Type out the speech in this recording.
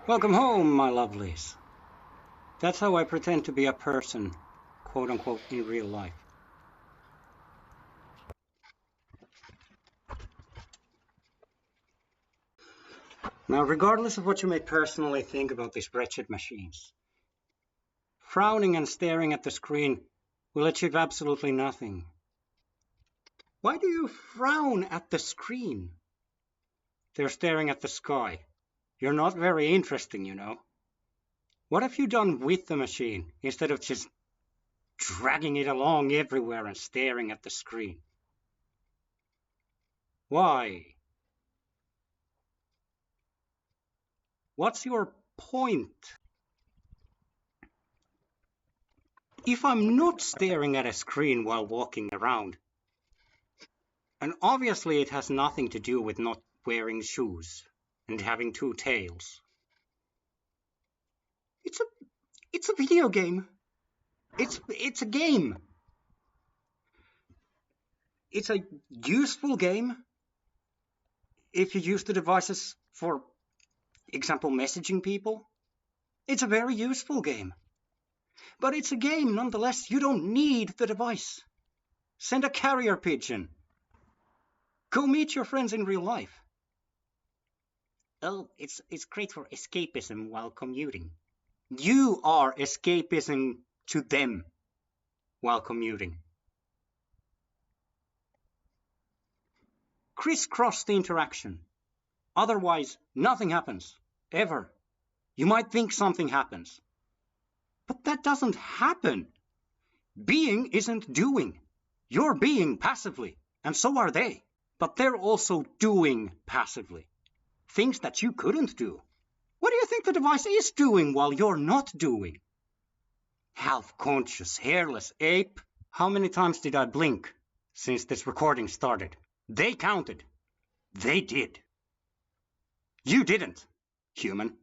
Welcome home, my lovelies. That's how I pretend to be a person, quote unquote, in real life. Now, regardless of what you may personally think about these wretched machines, frowning and staring at the screen will achieve absolutely nothing. Why do you frown at the screen? They're staring at the sky. You're not very interesting, you know. What have you done with the machine instead of just dragging it along everywhere and staring at the screen? Why? What's your point? If I'm not staring at a screen while walking around, and obviously it has nothing to do with not wearing shoes and having two tails. It's a video game. It's a game. It's a useful game if you use the devices for example messaging people. It's a very useful game. But it's a game nonetheless. You don't need the device. Send a carrier pigeon. Go meet your friends in real life. Oh, it's great for escapism while commuting. You are escapism to them while commuting. Crisscross the interaction. Otherwise, nothing happens. Ever. You might think something happens. But that doesn't happen. Being isn't doing. You're being passively, and so are they. But they're also doing passively. Things that you couldn't do. What do you think the device is doing while you're not doing? Half-conscious, hairless ape. How many times did I blink since this recording started? They counted. They did. You didn't, human.